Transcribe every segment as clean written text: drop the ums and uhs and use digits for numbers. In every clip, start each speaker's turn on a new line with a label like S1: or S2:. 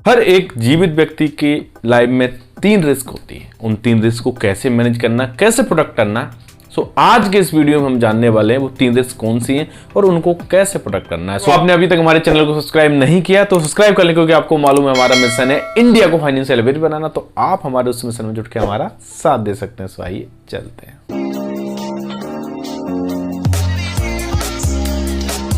S1: हर एक जीवित व्यक्ति की लाइफ में 3 रिस्क होती है। उन 3 रिस्क को कैसे मैनेज करना, कैसे प्रोटेक्ट करना, आज के इस वीडियो में हम जानने वाले हैं वो 3 रिस्क कौन सी हैं और उनको कैसे प्रोटेक्ट करना है। आपने अभी तक हमारे चैनल को सब्सक्राइब नहीं किया तो सब्सक्राइब कर लें, क्योंकि आपको मालूम है हमारा मिशन है इंडिया को फाइनेंशियल लिबरेटी बनाना। तो आप हमारे उस मिशन में जुट के हमारा साथ दे सकते हैं। आइए चलते हैं।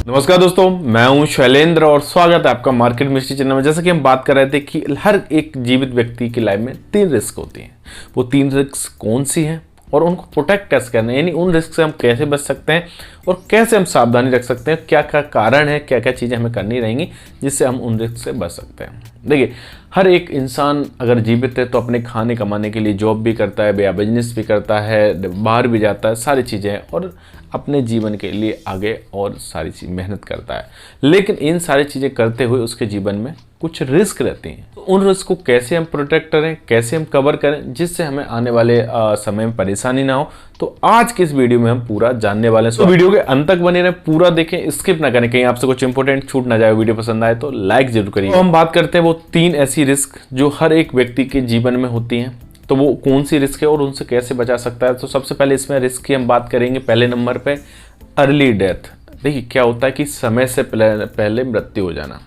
S1: नमस्कार दोस्तों, मैं हूं शैलेंद्र और स्वागत है आपका मार्केट मिस्ट्री चैनल में। जैसा कि हम बात कर रहे थे कि हर एक जीवित व्यक्ति की लाइफ में 3 रिस्क होती हैं। वो 3 रिस्क कौन सी हैं और उनको प्रोटेक्ट कैसे करना है, यानी उन रिस्क से हम कैसे बच सकते हैं और कैसे हम सावधानी रख सकते हैं, क्या क्या कारण है, क्या क्या चीज़ें हमें करनी रहेंगी जिससे हम उन रिस्क से बच सकते हैं। देखिए, हर एक इंसान अगर जीवित है तो अपने खाने कमाने के लिए जॉब भी करता है या बिजनेस भी करता है, बाहर भी जाता है, सारी चीज़ें, और अपने जीवन के लिए आगे और सारी चीज़ मेहनत करता है। लेकिन इन सारी चीज़ें करते हुए उसके जीवन में कुछ रिस्क रहती हैं। तो उन रिस्क को कैसे हम प्रोटेक्ट करें, कैसे हम कवर करें जिससे हमें आने वाले समय में परेशानी ना हो, तो आज के इस वीडियो में हम पूरा जानने वाले हैं। तो वीडियो के अंत तक बने रहें, पूरा देखें, स्किप ना करें, कहीं आपसे कुछ इंपॉर्टेंट छूट ना जाए। वीडियो पसंद आए तो लाइक जरूर करिए। तो हम बात करते हैं वो 3 ऐसी रिस्क जो हर एक व्यक्ति के जीवन में होती हैं। तो वो कौन सी रिस्क है और उनसे कैसे बचा सकता है। तो सबसे पहले इसमें रिस्क की हम बात करेंगे। पहले नंबर पे अर्ली डेथ। देखिए, क्या होता है कि समय से पहले मृत्यु हो जाना।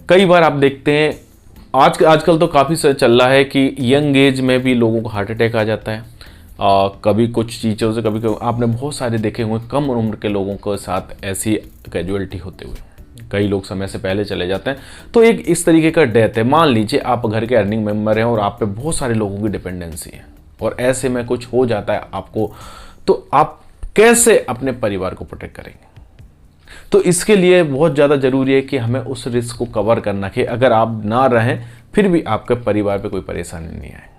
S1: कई बार आप देखते हैं आजकल तो काफ़ी चल रहा है कि यंग एज में भी लोगों को हार्ट अटैक आ जाता है। कभी कुछ चीज़ों से, कभी आपने बहुत सारे देखे हुए कम उम्र के लोगों के साथ ऐसी कैजुअलिटी होते हुए। कई लोग समय से पहले चले जाते हैं। तो एक इस तरीके का डेथ है। मान लीजिए आप घर के अर्निंग मेंबर हैं और आप पे बहुत सारे लोगों की डिपेंडेंसी है और ऐसे में कुछ हो जाता है आपको, तो आप कैसे अपने परिवार को प्रोटेक्ट करेंगे। तो इसके लिए बहुत ज़्यादा ज़रूरी है कि हमें उस रिस्क को कवर करना कि अगर आप ना रहें फिर भी आपके परिवार पे कोई परेशानी नहीं आए।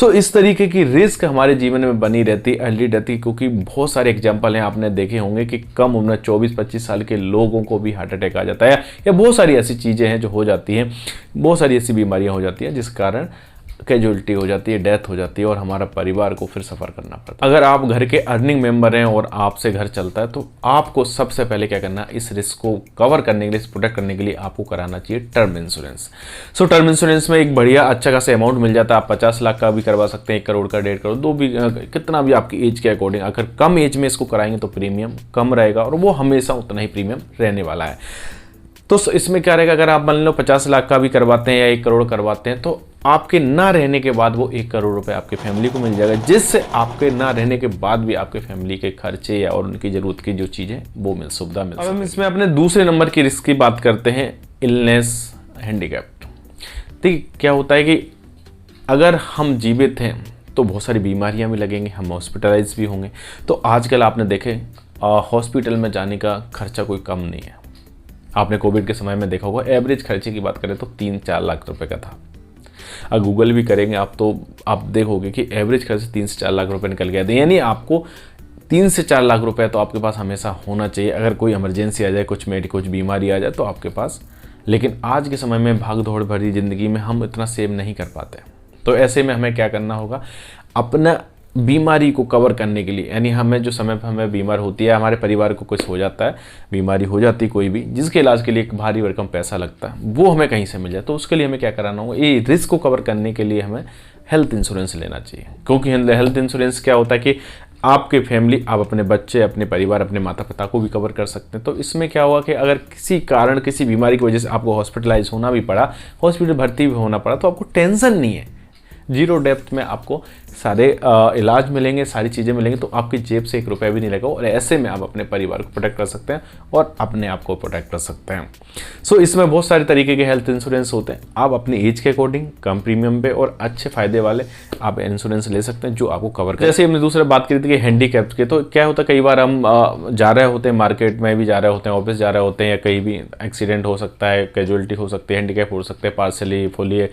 S1: इस तरीके की रिस्क हमारे जीवन में बनी रहती है अर्ली डेथ की, क्योंकि बहुत सारे एग्जांपल हैं, आपने देखे होंगे कि कम उम्र 24-25 साल के लोगों को भी हार्ट अटैक आ जाता है, या बहुत सारी ऐसी चीज़ें हैं जो हो जाती हैं, बहुत सारी ऐसी बीमारियां हो जाती हैं जिस कारण कैजुअलिटी हो जाती है, डेथ हो जाती है और हमारा परिवार को फिर सफ़र करना पड़ता है। अगर आप घर के अर्निंग मेंबर हैं और आपसे घर चलता है तो आपको सबसे पहले क्या करना है, इस रिस्क को कवर करने के लिए, प्रोटेक्ट करने के लिए आपको कराना चाहिए टर्म इंश्योरेंस। टर्म इंश्योरेंस में एक बढ़िया अच्छा खासा अमाउंट मिल जाता है। आप 50 लाख का भी करवा सकते हैं, 1 करोड़ का, 1.5 करोड़, दो भी, कितना भी आपकी एज के अकॉर्डिंग। अगर कम एज में इसको कराएंगे तो प्रीमियम कम रहेगा और वो हमेशा उतना ही प्रीमियम रहने वाला है। तो इसमें क्या रहेगा, अगर आप मान लो 50 लाख का भी करवाते हैं या 1 करोड़ करवाते हैं तो आपके ना रहने के बाद वो 1 करोड़ रुपए आपकी फैमिली को मिल जाएगा, जिससे आपके ना रहने के बाद भी आपके फैमिली के खर्चे या और उनकी जरूरत की जो चीज़ें वो सुविधा मिल। अब हम इसमें अपने दूसरे नंबर की रिस्क की बात करते हैं, इलनेस, हैंडीकैप्ड। ठीक, क्या होता है कि अगर हम जीवित हैं तो बहुत सारी बीमारियां भी लगेंगी, हम हॉस्पिटलाइज भी होंगे। तो आजकल आपने देखे हॉस्पिटल में जाने का खर्चा कोई कम नहीं है। आपने कोविड के समय में देखा होगा, एवरेज खर्चे की बात करें तो 3-4 लाख रुपए का था। अगर गूगल भी करेंगे आप तो आप देखोगे कि एवरेज खर्च 3 से 4 लाख रुपए निकल गया था। यानी आपको 3 से 4 लाख रुपए तो आपके पास हमेशा होना चाहिए, अगर कोई इमरजेंसी आ जाए, कुछ बीमारी आ जाए तो आपके पास। लेकिन आज के समय में भाग दौड़ भरी ज़िंदगी में हम इतना सेव नहीं कर पाते। तो ऐसे में हमें क्या करना होगा, अपना बीमारी को कवर करने के लिए, यानी हमें जो समय पर हमें बीमार होती है, हमारे परिवार को कुछ हो जाता है, बीमारी हो जाती है कोई भी, जिसके इलाज के लिए एक भारी भरकम पैसा लगता है, वो हमें कहीं से मिल जाए, तो उसके लिए हमें क्या कराना होगा, ये रिस्क को कवर करने के लिए हमें हेल्थ इंश्योरेंस लेना चाहिए। क्योंकि हेल्थ इंश्योरेंस क्या होता है कि आपके फैमिली, आप अपने बच्चे, अपने परिवार, अपने माता पिता को भी कवर कर सकते हैं। तो इसमें क्या हुआ कि अगर किसी कारण, किसी बीमारी की वजह से आपको हॉस्पिटलाइज होना भी पड़ा, हॉस्पिटल भर्ती भी होना पड़ा, तो आपको टेंशन नहीं है। 0 डेप्थ में आपको सारे इलाज मिलेंगे, सारी चीज़ें मिलेंगी, तो आपकी जेब से 1 रुपया भी नहीं लगेगा और ऐसे में आप अपने परिवार को प्रोटेक्ट कर सकते हैं और अपने आप को प्रोटेक्ट कर सकते हैं। इसमें बहुत सारे तरीके के हेल्थ इंश्योरेंस होते हैं। आप अपनी एज के अकॉर्डिंग कम प्रीमियम पे और अच्छे फायदे वाले आप इंश्योरेंस ले सकते हैं जो आपको कवर कर। जैसे हमने दूसरे बात करी थी कि हैंडीकैप्ड के, तो क्या होता है, कई बार हम जा रहे होते हैं, मार्केट में भी जा रहे होते हैं, ऑफिस जा रहे होते हैं, या कहीं भी एक्सीडेंट हो सकता है, कैजुअलिटी हो सकती है, हैंडीकैप हो सकते हैं, पार्सली फुली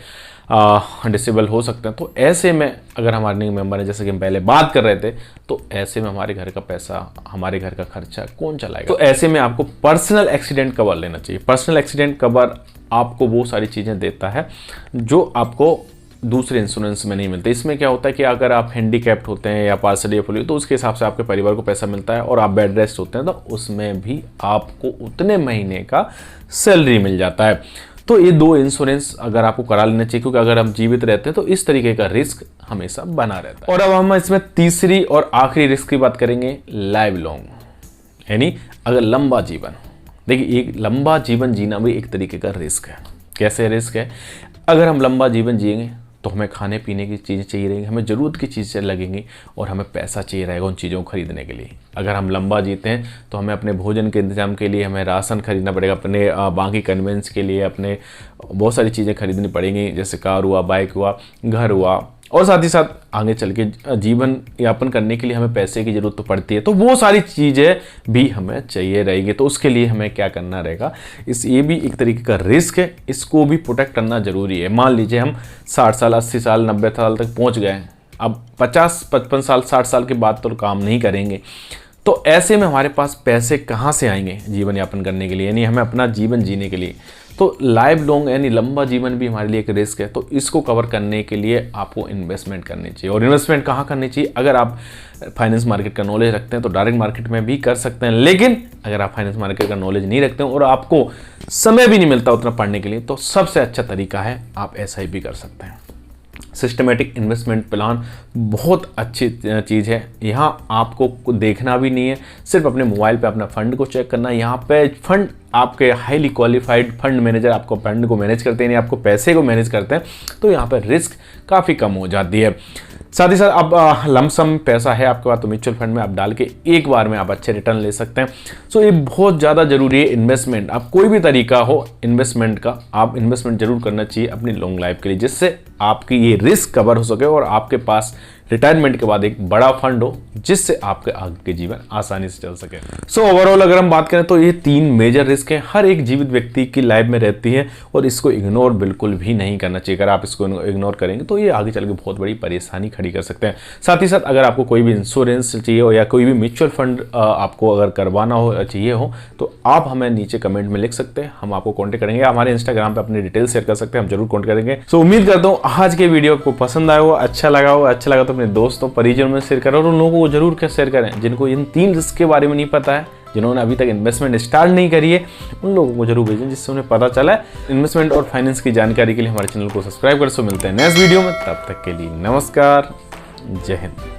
S1: डिसेबल हो सकते हैं। तो ऐसे में अगर हमारे अर्निंग मेंबर है, जैसे कि हम पहले बात कर रहे थे, तो ऐसे में हमारे घर का पैसा, हमारे घर का खर्चा कौन चलाएगा। तो ऐसे में आपको पर्सनल एक्सीडेंट कवर लेना चाहिए। पर्सनल एक्सीडेंट कवर आपको वो सारी चीज़ें देता है जो आपको दूसरे इंश्योरेंस में नहीं मिलते। इसमें क्या होता है कि अगर आप हैंडीकैप्ड होते हैं या पार्सली या फुली, तो उसके हिसाब से आपके परिवार को पैसा मिलता है, और आप बेड रेस्ट होते हैं तो उसमें भी आपको उतने महीने का सैलरी मिल जाता है। तो ये 2 इंश्योरेंस अगर आपको करा लेना चाहिए, क्योंकि अगर हम जीवित रहते हैं तो इस तरीके का रिस्क हमेशा बना रहता है। और अब हम इसमें तीसरी और आखिरी रिस्क की बात करेंगे, लाइव लॉन्ग, यानी अगर लंबा जीवन। देखिए, एक लंबा जीवन जीना भी एक तरीके का रिस्क है। कैसे रिस्क है? अगर हम लंबा जीवन जिएंगे तो हमें खाने पीने की चीज़ें चाहिए रहेंगी, हमें ज़रूरत की चीज़ें लगेंगी और हमें पैसा चाहिए रहेगा उन चीज़ों को खरीदने के लिए। अगर हम लंबा जीते हैं तो हमें अपने भोजन के इंतजाम के लिए हमें राशन खरीदना पड़ेगा, अपने बाकी कन्वेंस के लिए अपने बहुत सारी चीज़ें खरीदनी पड़ेंगी, जैसे कार हुआ, बाइक हुआ, घर हुआ, और साथ ही साथ आगे चल के जीवन यापन करने के लिए हमें पैसे की ज़रूरत तो पड़ती है। तो वो सारी चीज़ें भी हमें चाहिए रहेगी। तो उसके लिए हमें क्या करना रहेगा, ये भी एक तरीके का रिस्क है, इसको भी प्रोटेक्ट करना ज़रूरी है। मान लीजिए हम 60 साल, 80 साल, 90 साल तक पहुंच गए, अब 50, 55 साल, 60 साल के बाद तो काम नहीं करेंगे, तो ऐसे में हमारे पास पैसे कहाँ से आएंगे जीवन यापन करने के लिए, यानी हमें अपना जीवन जीने के लिए। तो लाइव लॉन्ग यानी लंबा जीवन भी हमारे लिए एक रिस्क है। तो इसको कवर करने के लिए आपको इन्वेस्टमेंट करनी चाहिए। और इन्वेस्टमेंट कहाँ करनी चाहिए? अगर आप फाइनेंस मार्केट का नॉलेज रखते हैं तो डायरेक्ट मार्केट में भी कर सकते हैं, लेकिन अगर आप फाइनेंस मार्केट का नॉलेज नहीं रखते हैं और आपको समय भी नहीं मिलता उतना पढ़ने के लिए, तो सबसे अच्छा तरीका है आप SIP कर सकते हैं। सिस्टमेटिक इन्वेस्टमेंट प्लान बहुत अच्छी चीज़ है। यहाँ आपको देखना भी नहीं है, सिर्फ अपने मोबाइल पे अपना फंड को चेक करना है। यहाँ पे फंड आपके हाईली क्वालिफाइड फंड मैनेजर आपको फंड को मैनेज करते हैं, यानी आपको पैसे को मैनेज करते हैं, तो यहाँ पे रिस्क काफ़ी कम हो जाती है। साथ ही साथ अब लमसम पैसा है आपके पास तो म्यूचुअल फंड में आप डाल के एक बार में आप अच्छे रिटर्न ले सकते हैं। सो ये बहुत ज़्यादा ज़रूरी है इन्वेस्टमेंट। आप कोई भी तरीका हो इन्वेस्टमेंट का, आप इन्वेस्टमेंट जरूर करना चाहिए अपनी लॉन्ग लाइफ के लिए, जिससे आपकी ये रिस्क कवर हो सके और आपके पास रिटायरमेंट के बाद एक बड़ा फंड हो जिससे आपके आगे के जीवन आसानी से चल सके। सो ओवरऑल अगर हम बात करें तो ये 3 मेजर रिस्क हैं, हर एक जीवित व्यक्ति की लाइफ में रहती है और इसको इग्नोर बिल्कुल भी नहीं करना चाहिए। अगर आप इसको इग्नोर करेंगे तो ये आगे चल के बहुत बड़ी परेशानी खड़ी कर सकते हैं। साथ ही साथ अगर आपको कोई भी इंश्योरेंस चाहिए हो या कोई भी म्यूचुअल फंड आपको अगर करवाना हो चाहिए हो तो आप हमें नीचे कमेंट में लिख सकते हैं, हम आपको कॉन्टेक्ट करेंगे। हमारे इंस्टाग्राम पर अपनी डिटेल शेयर कर सकते हैं, हम जरूर कॉन्टेक्ट करेंगे। सो उम्मीद करता हूँ आज के वीडियो आपको पसंद आया हो, अच्छा लगा हो। अच्छा लगा तो अपने दोस्तों परिजनों में शेयर करें और उन लोगों को जरूर शेयर करें जिनको इन 3 रिस्क के बारे में नहीं पता है, जिन्होंने अभी तक इन्वेस्टमेंट स्टार्ट नहीं करी है, उन लोगों को जरूर भेजें जिससे उन्हें पता चला है। इन्वेस्टमेंट और फाइनेंस की जानकारी के लिए हमारे चैनल को सब्सक्राइब करें। सो मिलते हैं नेक्स्ट वीडियो में, तब तक के लिए नमस्कार, जय हिंद।